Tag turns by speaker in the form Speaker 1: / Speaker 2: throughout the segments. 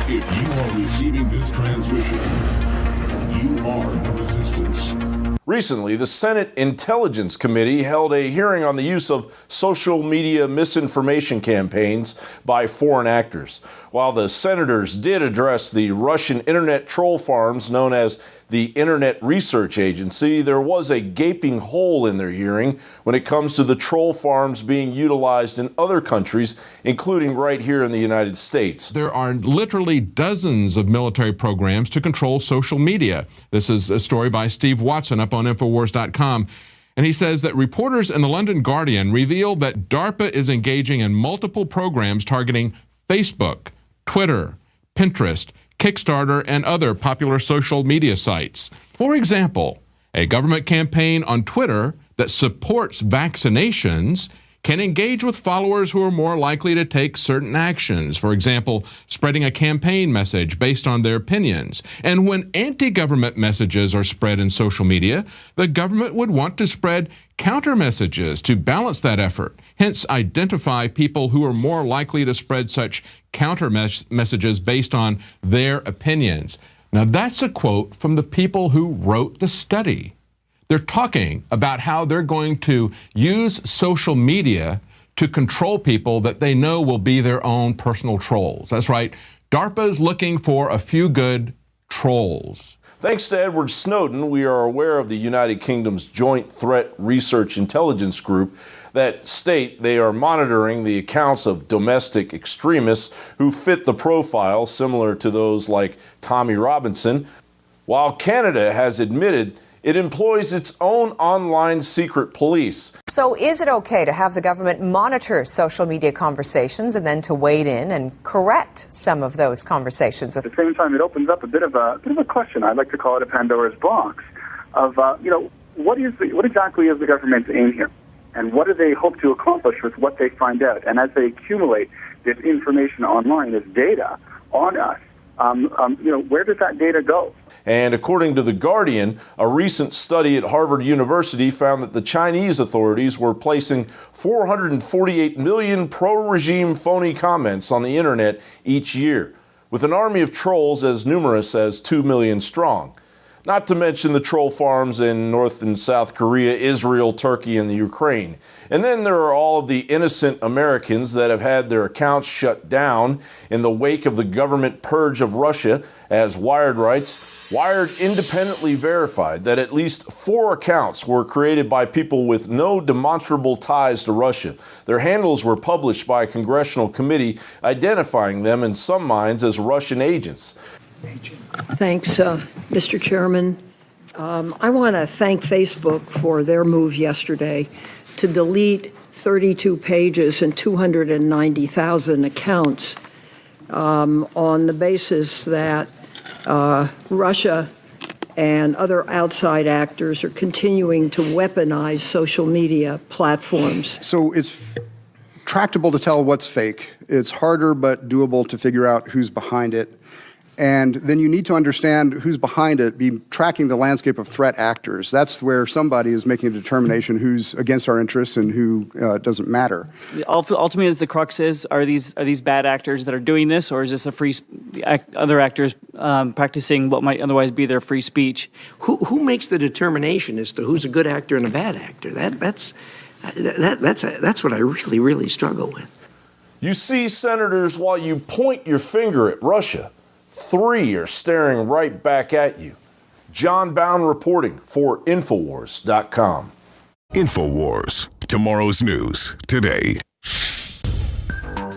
Speaker 1: If you are receiving this transmission, you are the resistance.
Speaker 2: Recently, the Senate Intelligence Committee held a hearing on the use of social media misinformation campaigns by foreign actors. While the senators did address the Russian internet troll farms known as the Internet Research Agency, there was a gaping hole in their hearing when it comes to the troll farms being utilized in other countries, including right here in the United States.
Speaker 3: There are literally dozens of military programs to control social media. This is a story by Steve Watson up on Infowars.com. And he says that reporters in the London Guardian revealed that DARPA is engaging in multiple programs targeting Facebook, Twitter, Pinterest, Kickstarter, and other popular social media sites. For example, a government campaign on Twitter that supports vaccinations can engage with followers who are more likely to take certain actions. For example, spreading a campaign message based on their opinions. And when anti-government messages are spread in social media, the government would want to spread counter messages to balance that effort. Hence, identify people who are more likely to spread such counter messages based on their opinions. Now, that's a quote from the people who wrote the study. They're talking about how they're going to use social media to control people that they know will be their own personal trolls. That's right. DARPA's looking for a few good trolls.
Speaker 2: Thanks to Edward Snowden, we are aware of the United Kingdom's Joint Threat Research Intelligence Group that state they are monitoring the accounts of domestic extremists who fit the profile similar to those like Tommy Robinson, while Canada has admitted it employs its own online secret police.
Speaker 4: So is it okay to have the government monitor social media conversations and then to wade in and correct some of those conversations?
Speaker 5: At the same time, it opens up a bit of a question. I'd like to call it a Pandora's box of, what exactly is the government's aim here? And what do they hope to accomplish with what they find out? And as they accumulate this information online, this data on us, where does that data go?
Speaker 2: And according to The Guardian, a recent study at Harvard University found that the Chinese authorities were placing 448 million pro-regime phony comments on the internet each year, with an army of trolls as numerous as 2 million strong. Not to mention the troll farms in North and South Korea, Israel, Turkey, and the Ukraine. And then there are all of the innocent Americans that have had their accounts shut down in the wake of the government purge of Russia, as Wired writes. Wired independently verified that at least 4 accounts were created by people with no demonstrable ties to Russia. Their handles were published by a congressional committee identifying them in some minds as Russian agents.
Speaker 6: Thanks, Mr. Chairman. I want to thank Facebook for their move yesterday to delete 32 pages and 290,000 accounts on the basis that Russia and other outside actors are continuing to weaponize social media platforms.
Speaker 7: So it's tractable to tell what's fake. It's harder but doable to figure out who's behind it. And then you need to understand who's behind it, be tracking the landscape of threat actors. That's where somebody is making a determination who's against our interests and who doesn't matter.
Speaker 8: Ultimately, as the crux is, are these bad actors that are doing this, or is this other actors practicing what might otherwise be their free speech?
Speaker 9: Who makes the determination as to who's a good actor and a bad actor? That's what I really, really struggle with.
Speaker 2: You see, senators, while you point your finger at Russia, 3 are staring right back at you. John Bound reporting for Infowars.com.
Speaker 1: Infowars, tomorrow's news today.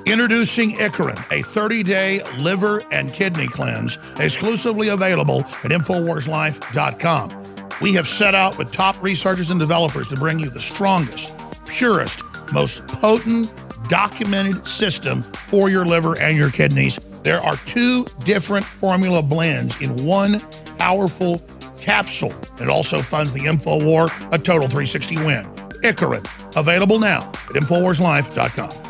Speaker 10: Introducing Hearning, a 30-day liver and kidney cleanse, exclusively available at InfoWarsLife.com. We have set out with top researchers and developers to bring you the strongest, purest, most potent, documented system for your liver and your kidneys. There are 2 different formula blends in one powerful capsule. It also funds the InfoWar, a total 360 win. Hearning, available now at InfoWarsLife.com.